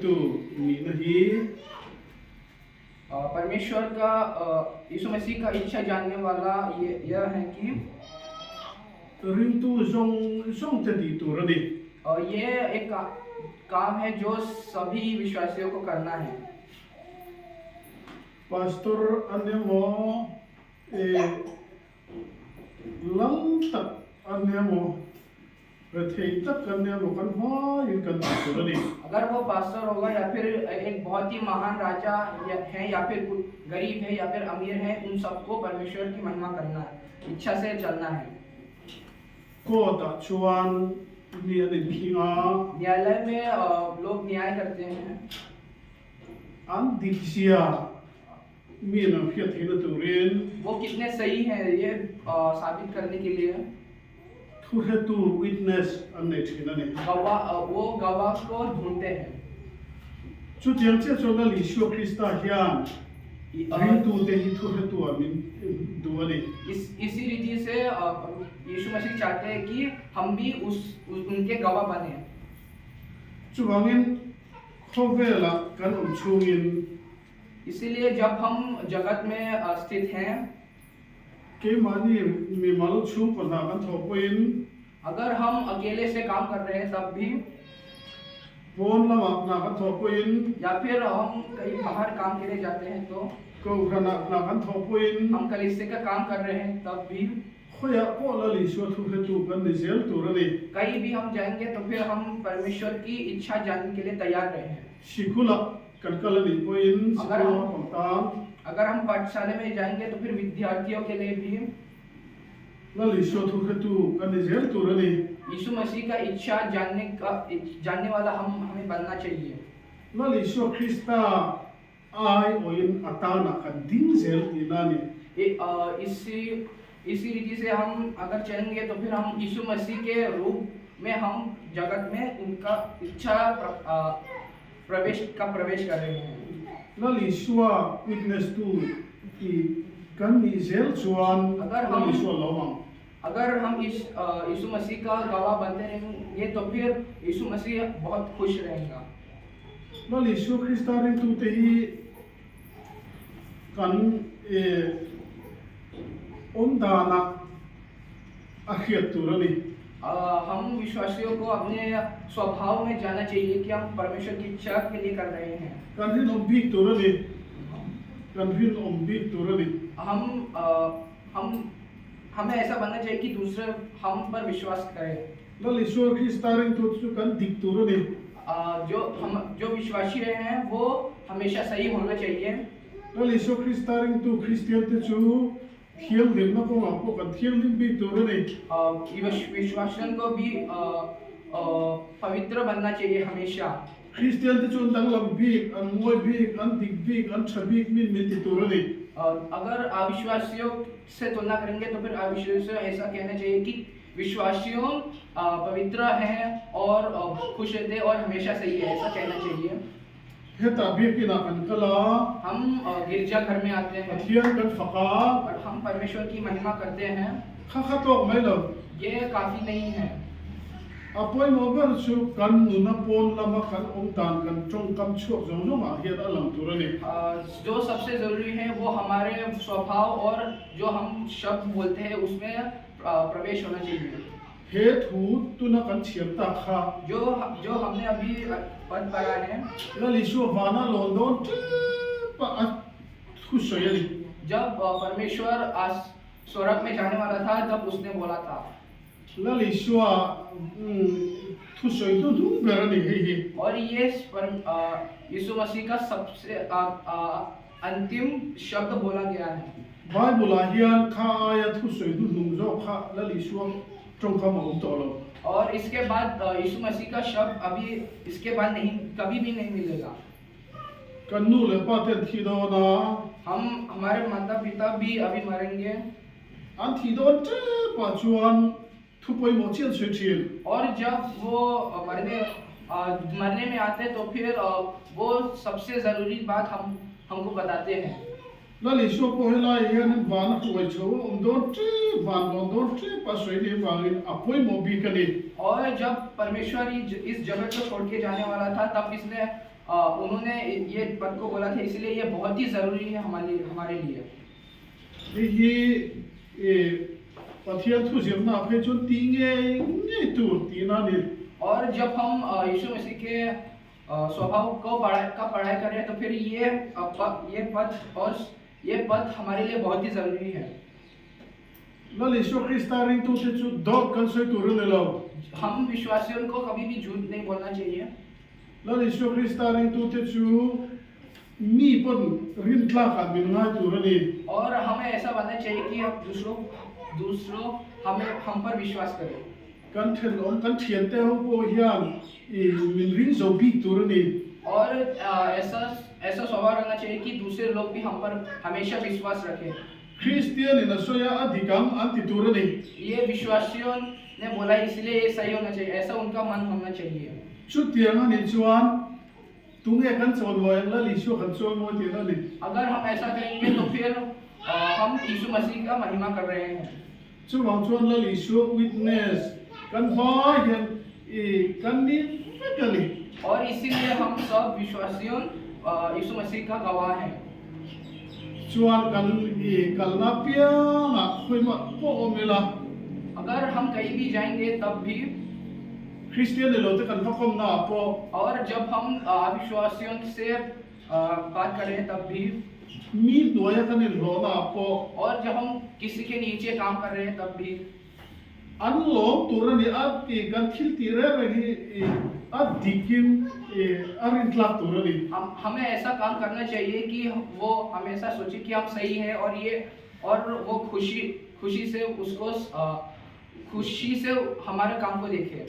tu mi na hi परमेश्वर का यीशु मसीह का इच्छा जानने वाला ये यह है कि ring tu zong te di tu ra ni ये एक काम है जो सभी विश्वासियों को करना है। pastor ane mo lang tak ane mo re thei tak ane mo kan ho in kan tu ra ni अगर वो पास्टर होगा या फिर एक बहुत ही महान राजा है या फिर गरीब है या फिर अमीर है, उन सबको परमेश्वर की महिमा करना है, इच्छा से चलना है। ko ta chuan ni ane kinga न्यायालय में लोग न्याय करते हैं। an dik sia mi na phia thei na tu rin वो कितने सही हैं ये साबित करने के लिए thu he tu witness ane thina ni वो गवाह को ढूंढते हैं। chu tiang che chona li shu krista hian ring tu te hi thu he tu amin du ani इसी रीति से यीशु मसीह चाहते हैं कि हम भी उनके गवाह बने। chu wangin khovela kan chungin इसीलिए जब हम जगत में स्थित हैं, ke mani mi mal chung pa na kan thopoin अगर हम अकेले से काम कर रहे हैं तब भी, pon la na kan thopoin या फिर हम कहीं बाहर काम के लिए जाते हैं तो ko rana na kan thopoin हम कलीसिया का काम कर रहे हैं तब भी, khoya ko la li shu thu he tu kan ni zel tu ra ni कहीं भी हम जाएंगे तो फिर हम परमेश्वर की इच्छा जानने के लिए तैयार रहे हैं। sikula kan kala ni poin अगर sikula हम pangtang अगर हम पाठशाला में जाएंगे तो फिर विद्यार्थियों के लिए भी la li shu thu he tu kan ni zel tu ra ni यीशु मसीह का इच्छा जानने वाला हमें बनना चाहिए। la li shu krista ai oin atana kan ding zel ti na ni इसी रीति से हम अगर चलेंगे तो फिर हम यीशु मसीह के रूप में हम जगत में उनका इच्छा प्रवेश कर रहे हैं। la li shu witness tu ki kan ni zel chuan अगर la हम li shu lawang अगर हम इस यीशु मसीह का गवाह बनते रहेंगे तो फिर यीशु मसीह बहुत खुश रहेगा। la li shu krista ring tu te hi kan dana akhiat tu ra ni हम विश्वासियों को अपने स्वभाव में जाना चाहिए कि हम परमेश्वर की इच्छा के लिए कर रहे हैं। kan rin om big tu ra ni kan rin om big tu ra ni हमें ऐसा बनना चाहिए कि दूसरे हम पर विश्वास करें। la li shu krista ring tu chu kan dik tu ra ni जो विश्वासी रहे हैं वो हमेशा सही होना चाहिए। la li shu krista ring tu christian te chu thiang lim na ko ma ko kan thiang lim big tu ra ni विश्वासियों को भी पवित्र बनना चाहिए हमेशा। christian te chu dang lam big an moi big an dik big an chabik min ti tu ra ni अगर अविश्वासियों से तुलना करेंगे तो फिर अविश्वासियों ऐसा कहना चाहिए कि विश्वासियों पवित्र हैं और खुश रहते और हमेशा सही है, ऐसा कहना चाहिए। he ta big ki na kan kala हम गिरजा घर में आते हैं thiang kan faka और हम परमेश्वर की महिमा करते हैं, kha to mai lo ये काफी नहीं है। apoi mobile chu kan nu na pon lama kan om tan kan chong kam chok jong jong a hian alam tu ra ni जो सबसे जरूरी है वो हमारे स्वभाव और जो हम शब्द बोलते हैं उसमें प्रवेश होना चाहिए। he thu tu na kan chiam ta kha जो हमने अभी पढ़ पढ़ा है, la li shu vana london pa a thu soyali जब परमेश्वर आज स्वर्ग में जाने वाला था तब उसने बोला था। la li shu thu soy tu du berani he और ये यीशु मसीह का सबसे अंतिम शब्द बोला गया है। bible a hian kha aya thu soy du nu zo kha la li shu trong kha ma to lo और इसके बाद यीशु मसीह का शब्द अभी इसके बाद नहीं कभी भी नहीं मिलेगा। kan nu le pa ten thi do na हमारे माता पिता भी अभी मरेंगे an thi do te pa chuan thu poi mo chian chhe chin और जब वो मरने में आते तो फिर वो सबसे जरूरी बात हमको बताते हैं। la li sho ko hela hian ban ko cho don tre ban don tre pasoi ni wangin apoi mo bi kani और जब परमेश्वर इस जगत को छोड़ के जाने वाला था तब इसने उन्होंने ये पद को बोला था, इसलिए ये बहुत ही जरूरी है हमारे लिए। hi e pathian thu jem na phe chon ti nge nge tu ti na ni और जब हम यीशु मसीह के स्वभाव को पढ़ाई करें तो फिर ये पद हमारे लिए बहुत ही जरूरी है। la li sho krista ring tu te chu dot kan soi tu le lo हम विश्वासियों को कभी भी झूठ नहीं बोलना चाहिए। la li sho krista ring tu te chu mi pon rin tla ka min nga tu ni और हमें ऐसा बनना चाहिए कि हम दूसरों हम पर विश्वास करें। kan then om kan thian te ho po hian e min ring zo bi tu ni और ऐसा स्वभाव रहना चाहिए कि दूसरे लोग भी हम पर हमेशा विश्वास रखें। Christian in soya adhikam anti tu ni ये विश्वासियों ने बोला इसलिए ये सही होना चाहिए, ऐसा उनका मन होना चाहिए। chu tiang ani chuan tunge kan chon lo la li sho kan chon mo ti na ni अगर हम ऐसा करेंगे तो फिर हम यीशु मसीह का महिमा कर रहे हैं। chu wang chuan la li sho witness kan va hian e kan ni kali और इसीलिए हम सब विश्वासियों यीशु मसीह का गवाह हैं। chuan kan e kalna pia na khoi ma po omela अगर हम कहीं भी जाएंगे तब भी Christian lo te kan fakom na po और जब हम अविश्वासियों से बात करें तब भी mi noya kan lo na po और जब हम किसी के नीचे काम कर रहे हैं तब भी an lo tu ni at e kan thil ti re hi e at dikim e arin tlak tu ni हमें ऐसा काम करना चाहिए कि वो हमेशा सोचे कि हम सही है और वो खुशी से उसको खुशी से हमारे काम को देखे।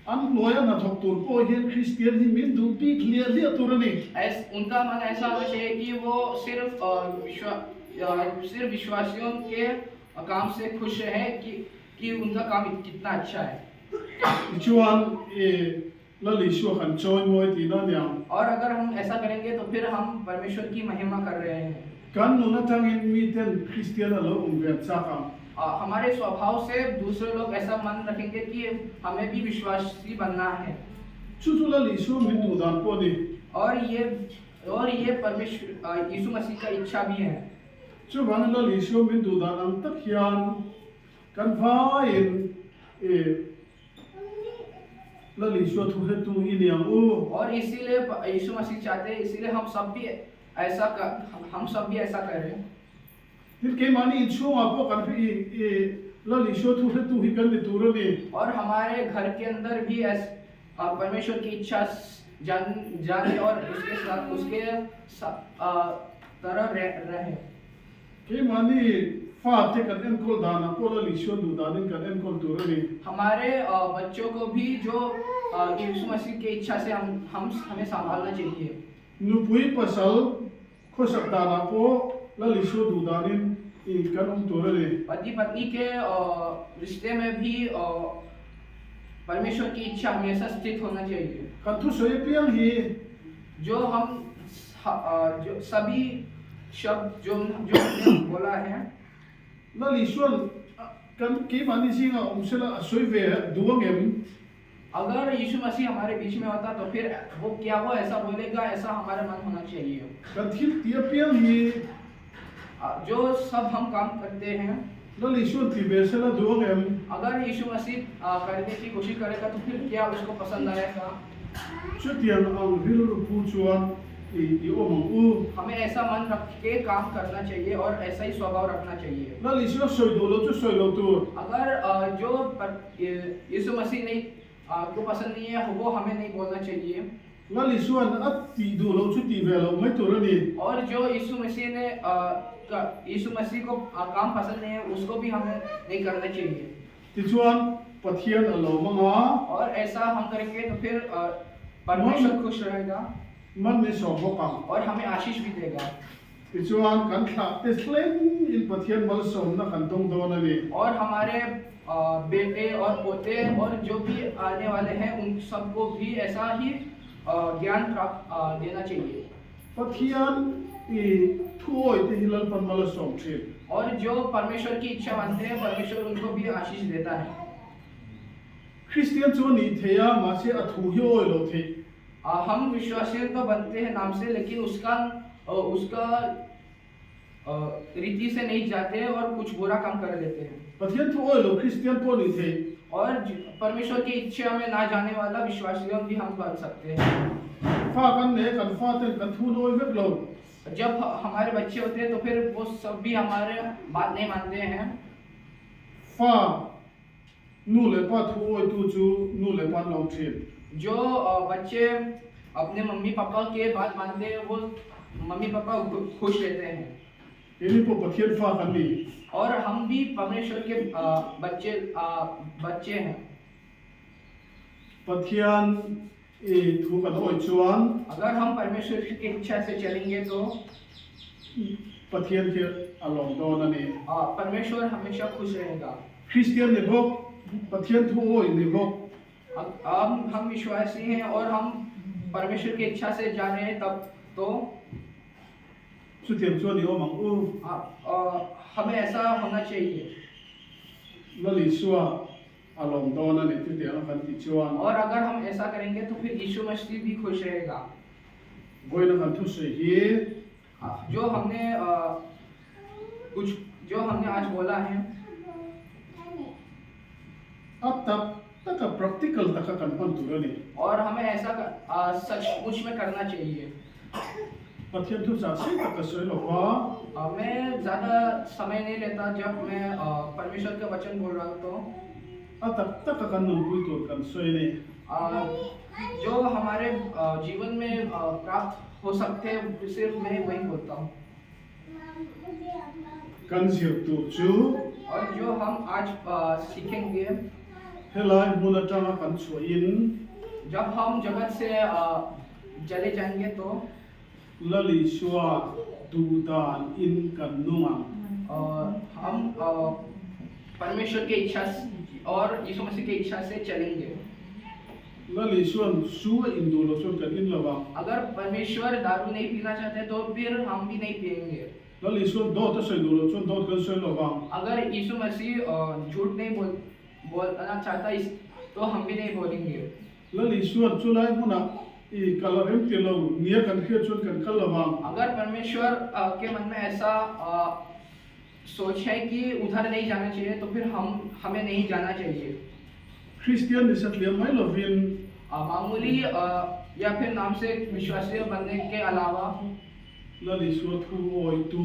an noya na thok tur po hian Christian hi min du pi clear li tu ni उनका मन ऐसा होना चाहिए कि वो सिर्फ विश्वासियों के काम से खुश है कि उनका काम कितना अच्छा है। chuan e la li sho kan choi mo ti na nya और अगर हम ऐसा करेंगे तो फिर हम परमेश्वर की महिमा कर रहे हैं। kan nu na tangin mi ten Christian lo ver cha kam हमारे स्वभाव से दूसरे लोग ऐसा मन रखेंगे कि हमें भी विश्वासी बनना है। chu la li sho min du dan po ni और ये परमेश्वर यीशु मसीह का इच्छा भी है। chu ban la li sho min du dan ang tak hian kan va in e la li sho thu he tu in yang u और इसीलिए यीशु मसीह चाहते हैं, इसीलिए हम सब भी ऐसा करें। tin ke mani in chu ma po kan fi e la li sho thu he tu hi kan ni tu ni और हमारे घर के अंदर भी परमेश्वर की इच्छा जाने और उसके तरह रहे। ke mani fa te kan en kol dana po la li sho du dan kan en kol tu ni हमारे बच्चों को भी जो यीशु मसीह की इच्छा से हमें संभालना चाहिए। nu pui pasal kho sak dana po la li sho du dan e kan tu ni पति पत्नी के रिश्ते में भी परमेश्वर की इच्छा हमेशा स्थित होना चाहिए। kan thu so ye piang hi जो सभी शब्द जो हमने बोला है la li sho kan ke mani singa omsela soi ve duang em अगर यीशु मसीह हमारे बीच में होता तो फिर वो ऐसा बोलेगा, ऐसा हमारा मन होना चाहिए। kan thil tia piang hi जो सब हम काम करते हैं la li sho ti be sela duang em अगर यीशु मसीह करने की कोशिश करेगा तो फिर क्या उसको पसंद आएगा। chu tiang ang ril ru pu chuan e omang u हमें ऐसा मन रख के काम करना चाहिए और ऐसा ही स्वभाव रखना चाहिए। la li sho soi do lo chu soi lo tu अगर जो यीशु मसीह नहीं को पसंद नहीं है वो हमें नहीं बोलना चाहिए। la li sho an at ti do lo chu ti ve lo mai tu ni और जो यीशु मसीह को काम पसंद नहीं है उसको भी हमें नहीं करना चाहिए। ti chuan pathian alo manga और ऐसा हम करेंगे तो फिर परमेश्वर खुश रहेगा man ne so ho kam और हमें आशीष भी देगा। ti chuan kan tha te sleng in pathian mal som na kan tong do na ni और हमारे बेटे और पोते और जो भी आने वाले हैं उन सबको भी ऐसा ही ज्ञान प्राप्त देना चाहिए। Pathian I thuoi te hilal pan mala som thil. और जो परमेश्वर की इच्छा मानते हैं परमेश्वर उनको भी आशीष देता है। Christian chu ni theya ma se athu hi oi lo the. हम विश्वासी तो बनते हैं नाम से लेकिन उसका रीति से नहीं जाते और कुछ बुरा काम कर देते हैं। Pathian thu oi lo Christian po ni the. और परमेश्वर की इच्छा में ना जाने वाला विश्वासियों भी हम बन सकते हैं। Fa kan ne kan fa te kan thu noi vek lo. जब हमारे बच्चे होते हैं तो फिर वो सब भी हमारे बात नहीं मानते हैं। Fa nu le pa thu oi tu chu nu le pan lo thil. जो बच्चे अपने मम्मी पापा के बात मानते हैं वो मम्मी पापा खुश रहते हैं। Ini po pathian fa kan ni. और हम भी परमेश्वर के बच्चे हैं। Pathian thu kan oi chuan अगर हम परमेश्वर की इच्छा से चलेंगे तो Pathian ke along do na ni. परमेश्वर हमेशा खुश रहेगा। Christian ni bok Pathian thu oi ni bok. हम विश्वासी हैं और हम परमेश्वर की इच्छा से जा रहे हैं तब तो Chu tiam chuan ni omang u हमें ऐसा होना चाहिए। lali suwa along do na ni tu tiang kan ti chuan. और अगर हम ऐसा करेंगे तो फिर यीशु मसीह भी खुश रहेगा। Goi na kan thu se hi जो हमने आज बोला है ab tak ka practical tak kan pan tu ni. और हमें ऐसा सचमुच में करना चाहिए। Pathian thu sa se tak ka soi lo wa मैं ज़्यादा समय नहीं लेता जब मैं परमेश्वर का वचन बोल रहा हूँ तो tak ka kan nu pui tu kan soi ni. जो हमारे जीवन में प्राप्त हो सकते हैं सिर्फ मैं वही बोलता हूँ। Kan zir tu chu और जो हम आज सीखेंगे helai muna tanga kan chuin जब हम जगत से चले जाएंगे तो lali suwa tu dan in kan nungang. हम परमेश्वर की इच्छा और यीशु मसीह की इच्छा से चलेंगे। Lali suan suwa in du lo chuan kan in lawang. अगर परमेश्वर दारू नहीं पीना चाहते तो फिर हम भी नहीं पिएंगे। Lali suan do ta soi du lo chuan do kan soi lawang. अगर यीशु मसीह झूठ नहीं बोलना चाहता तो हम भी नहीं बोलेंगे। Lali suan chulai muna I kalarem te lo nia kan khia chuan kan kal lawang. अगर परमेश्वर के मन में ऐसा सोच है कि उधर नहीं जाना चाहिए तो फिर हमें नहीं जाना चाहिए। Christian ni satliam mai lovin मामूली या फिर नाम से विश्वासी बनने के अलावा lali suwa thu oi tu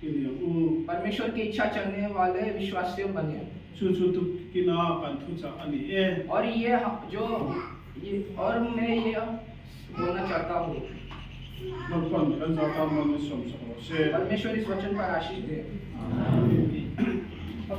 in u परमेश्वर की इच्छा चलने वाले विश्वासी बने। chu chu tu kina kan thu cha ani e. और और मैं ये बोलना चाहता हूँ Magpan kan za ta man som sa se. परमेश्वर इस वचन पर आशीष दे।